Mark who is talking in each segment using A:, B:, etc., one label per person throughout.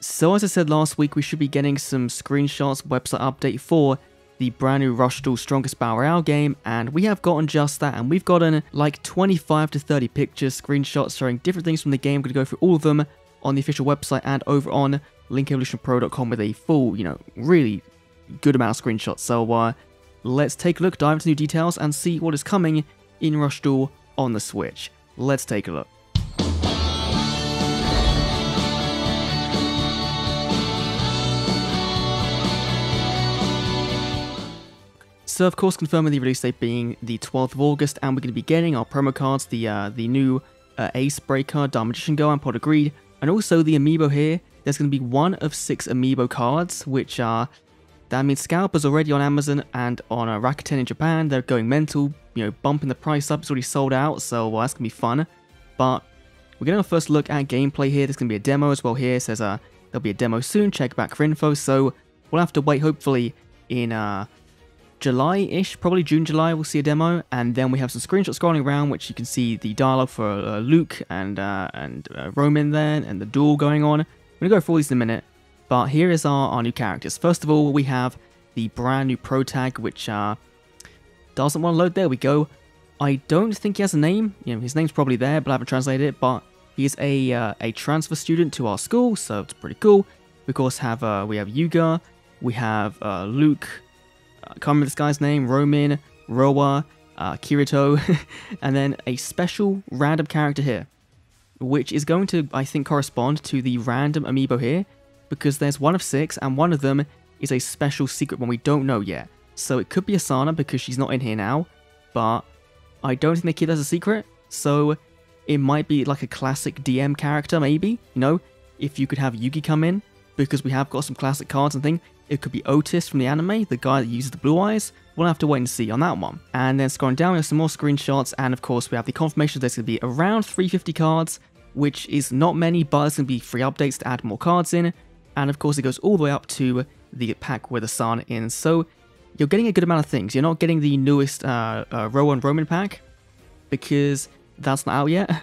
A: So as I said last week, we should be getting some screenshots, website update for the brand new Rush Duel Strongest Battle Royale game, and we have gotten just that, and we've gotten like 25 to 30 pictures, screenshots showing different things from the game. I'm going to go through all of them on the official website and over on linkevolutionpro.com with a full, really good amount of screenshots. So let's take a look, dive into new details, and see what is coming in Rush Duel on the Switch. Let's take a look. So of course confirming the release date being the 12th of August, and we're going to be getting our promo cards, the new Ace Breaker, Dark Magician Girl, and Pod Agreed, and also the amiibo here. There's going to be 1 of 6 amiibo cards, which are, that means Scalper's already on Amazon and on Rakuten in Japan. They're going mental, bumping the price up. It's already sold out, so that's going to be fun. But we're getting our first look at gameplay here. There's going to be a demo as well here. It says there'll be a demo soon, check back for info, so we'll have to wait hopefully in July-ish, probably June, July, we'll see a demo, and then we have some screenshots scrolling around, which you can see the dialogue for Luke and Roman there, and the duel going on. I'm going to go through all these in a minute, but here is our new characters. First of all, we have the brand new Pro Tag, which doesn't want to load. There we go. I don't think he has a name. His name's probably there, but I haven't translated it, but he's a transfer student to our school, so it's pretty cool. We of course have, we have Yuga, we have Luke, I can't remember this guy's name, Roman, Roa, Kirito, and then a special random character here, which is going to, I think, correspond to the random amiibo here, because there's 1 of 6, and 1 of them is a special secret one we don't know yet. So it could be Asana, because she's not in here now, but I don't think they keep that as a secret, so it might be like a classic DM character, maybe, if you could have Yugi come in, because we have got some classic cards and things. It could be Otis from the anime, the guy that uses the blue eyes. We'll have to wait and see on that one. And then scrolling down, we have some more screenshots, and of course we have the confirmation there's going to be around 350 cards, which is not many, but there's going to be free updates to add more cards in. And of course it goes all the way up to the pack with Asana in. So you're getting a good amount of things. You're not getting the newest Rowan Roman pack, because that's not out yet.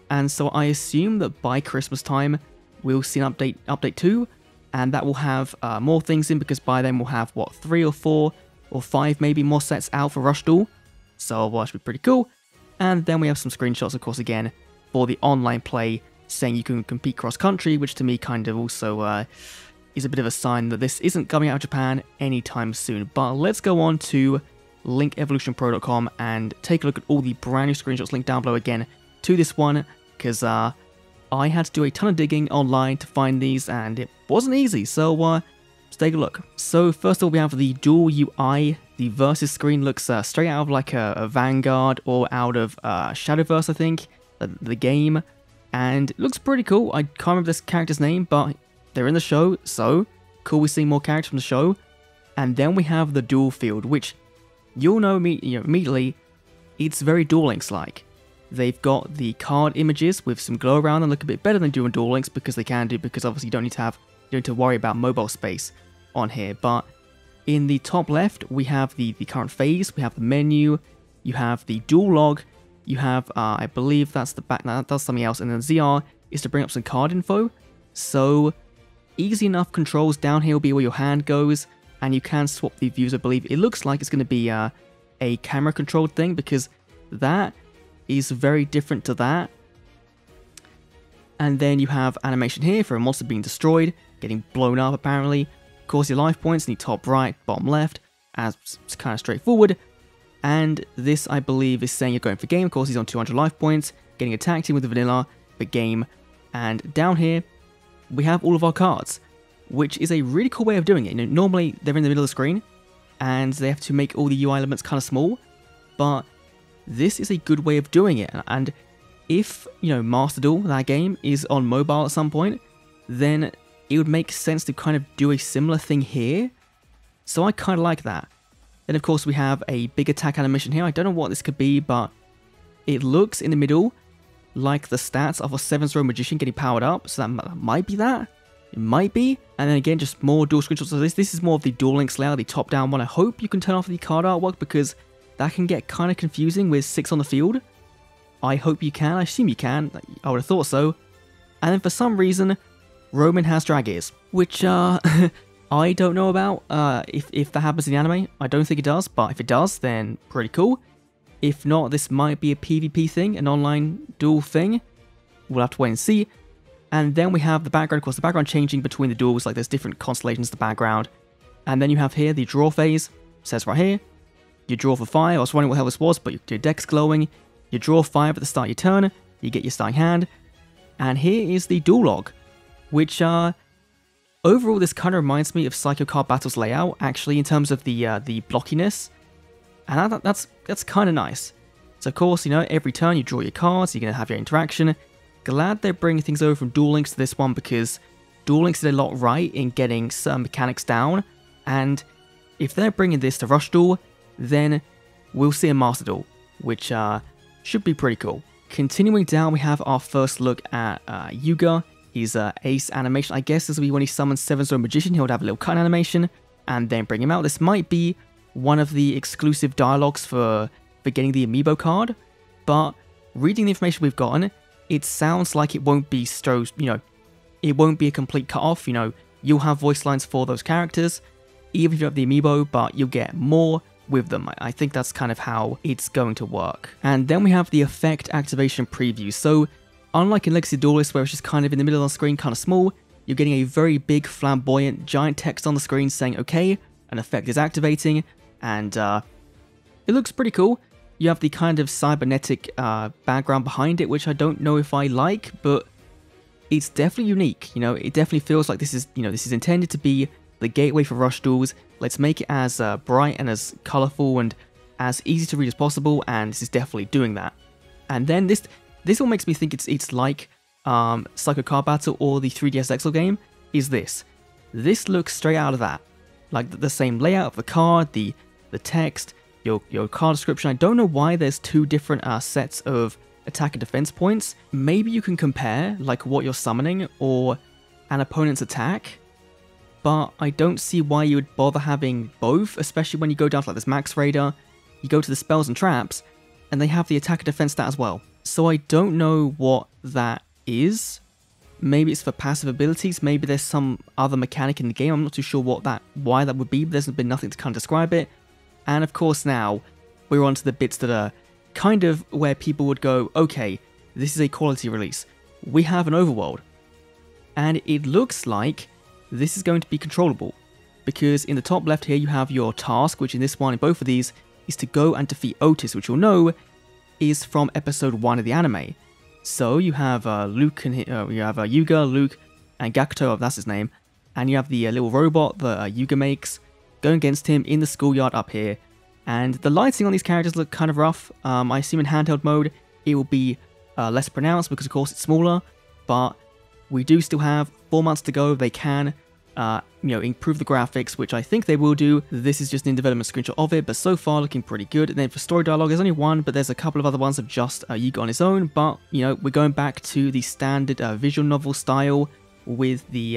A: And so I assume that by Christmas time, we'll see an update 2, and that will have more things in, because by then we'll have, 3 or 4 or 5 maybe more sets out for Rush Duel, so that should be pretty cool. And then we have some screenshots, of course, again, for the online play, saying you can compete cross-country, which to me kind of also is a bit of a sign that this isn't coming out of Japan anytime soon. But let's go on to linkevolutionpro.com and take a look at all the brand new screenshots linked down below again to this one, because I had to do a ton of digging online to find these, and it wasn't easy, so let's take a look. So first of all, we have the dual UI. The versus screen looks straight out of like a Vanguard or out of Shadowverse, I think, the game, and it looks pretty cool. I can't remember this character's name, but they're in the show, so cool we see more characters from the show. And then we have the duel field, which you'll know immediately, it's very Duel Links-like. They've got the card images with some glow around them, look a bit better than doing Duel Links, because they can do, because obviously you don't need to worry about mobile space on here. But in the top left, we have the current phase, we have the menu, you have the duel log, you have, I believe that's the back, that's something else, and then ZR is to bring up some card info. So easy enough controls. Down here will be where your hand goes, and you can swap the views, I believe. It looks like it's going to be a camera controlled thing, because that is very different to that. And then you have animation here for a monster being destroyed, getting blown up apparently. Of course, your life points in the top right, bottom left, as it's kind of straightforward. And this, I believe, is saying you're going for game. Of course, he's on 200 life points, getting attacked in with the vanilla for game. And down here, we have all of our cards, which is a really cool way of doing it. Normally, they're in the middle of the screen, and they have to make all the UI elements kind of small, but this is a good way of doing it. And if, Master Duel, that game, is on mobile at some point, then it would make sense to kind of do a similar thing here. So I kind of like that. Then of course we have a big attack animation here. I don't know what this could be, but it looks in the middle like the stats of a 7th row magician getting powered up. So that might be that. It might be. And then again, just more dual screenshots of this. This is more of the Duel Links layout, the top down one. I hope you can turn off the card artwork, because that can get kind of confusing with 6 on the field. I hope you can. I assume you can. I would have thought so. And then for some reason, Roman has drag ears, which I don't know about if that happens in the anime. I don't think it does, but if it does, then pretty cool. If not, this might be a PvP thing, an online duel thing. We'll have to wait and see. And then we have the background, of course, the background changing between the duels, like there's different constellations in the background. And then you have here the draw phase, it says right here. You draw for 5, I was wondering what the hell this was, but your deck's glowing. You draw 5 at the start of your turn, you get your starting hand. And here is the duel log, which overall this kind of reminds me of Psycho Card Battle's layout, actually, in terms of the blockiness. And that's kind of nice. So of course, you know, every turn you draw your cards, you're going to have your interaction. Glad they're bringing things over from Duel Links to this one, because Duel Links did a lot right in getting certain mechanics down. And if they're bringing this to Rush Duel, then we'll see a Master Duel, which should be pretty cool. Continuing down, we have our first look at Yuga. His ace animation, I guess this will be when he summons Seventh Zone Magician. He'll have a little cut animation, and then bring him out. This might be one of the exclusive dialogues for getting the amiibo card, but reading the information we've gotten, it sounds like it won't be it won't be a complete cut-off. You know, you'll have voice lines for those characters, even if you have the amiibo, but you'll get more with them. I think that's kind of how it's going to work. And then we have the effect activation preview. So unlike in Legacy Duelist, where it's just kind of in the middle of the screen, kind of small, you're getting a very big, flamboyant, giant text on the screen saying, okay, an effect is activating, and it looks pretty cool. You have the kind of cybernetic background behind it, which I don't know if I like, but it's definitely unique. You know, it definitely feels like this is intended to be the gateway for Rush Duels. Let's make it as bright and as colorful and as easy to read as possible, and this is definitely doing that. And then this all makes me think it's like Psycho Card Battle or the 3DS XL game. Is this looks straight out of that, like the same layout of the card, the text, your card description. I don't know why there's two different sets of attack and defense points. Maybe you can compare like what you're summoning or an opponent's attack, but I don't see why you would bother having both, especially when you go down to like this Max Raider, you go to the spells and traps, and they have the attack and defense stat as well. So I don't know what that is. Maybe it's for passive abilities, maybe there's some other mechanic in the game. I'm not too sure why that would be, but there's been nothing to kind of describe it. And of course now, we're on to the bits that are kind of where people would go, okay, this is a quality release. We have an overworld. And it looks like this is going to be controllable, because in the top left here you have your task, which in this one, in both of these, is to go and defeat Otis, which you'll know is from episode 1 of the anime. So you have Luke and you have Yuga, Luke, and Gakuto, that's his name, and you have the little robot that Yuga makes going against him in the schoolyard up here. And the lighting on these characters look kind of rough. I assume in handheld mode it will be less pronounced because of course it's smaller, but we do still have 4 months to go. They can improve the graphics, which I think they will do. This is just an in-development screenshot of it, but so far looking pretty good. And then for story dialogue, there's only one, but there's a couple of other ones of just Yuga on his own. But, you know, we're going back to the standard visual novel style with the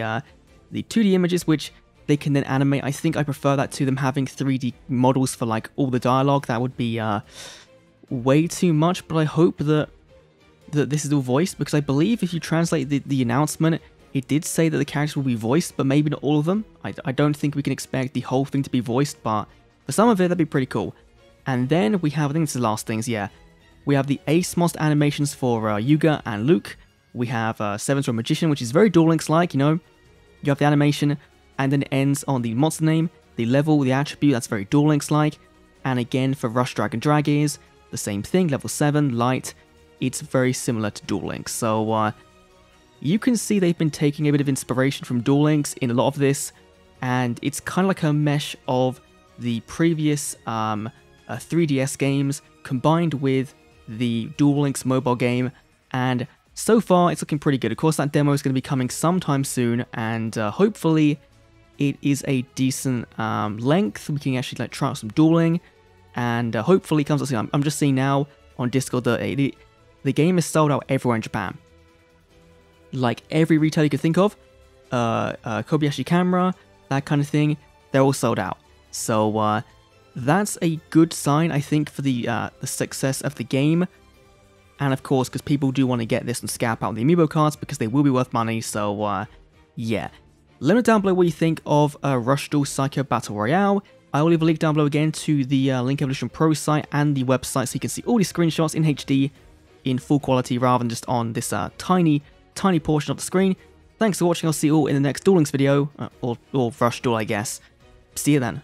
A: 2D images, which they can then animate. I think I prefer that to them having 3D models for, like, all the dialogue. That would be way too much, but I hope that this is all voiced, because I believe if you translate the announcement, it did say that the characters will be voiced, but maybe not all of them. I don't think we can expect the whole thing to be voiced, but for some of it, that'd be pretty cool. And then we have, I think it's the last things, yeah. We have the Ace Most animations for Yuga and Luke. We have Seventh Zone Magician, which is very Duel Links-like, you know. You have the animation, and then it ends on the monster name, the level, the attribute, that's very Duel Links-like. And again, for Rush Dragon Drag Ears, the same thing, level 7, light. It's very similar to Duel Links, so you can see they've been taking a bit of inspiration from Duel Links in a lot of this, and it's kind of like a mesh of the previous 3DS games combined with the Duel Links mobile game, and so far it's looking pretty good. Of course, that demo is going to be coming sometime soon, and hopefully it is a decent length. We can actually like try out some dueling, and hopefully it comes out soon. I'm just seeing now on Discord that the game is sold out everywhere in Japan. Like every retailer you could think of, Kobayashi Camera, that kind of thing, they're all sold out. So that's a good sign, I think, for the success of the game. And of course, because people do want to get this and scalp out the amiibo cards because they will be worth money. So yeah. Let me know down below what you think of Rush Duel Psycho Battle Royale. I will leave a link down below again to the Link Evolution Pro site and the website so you can see all these screenshots in HD in full quality rather than just on this tiny portion of the screen. Thanks for watching, I'll see you all in the next Duel Links video, or Rush Duel I guess. See you then.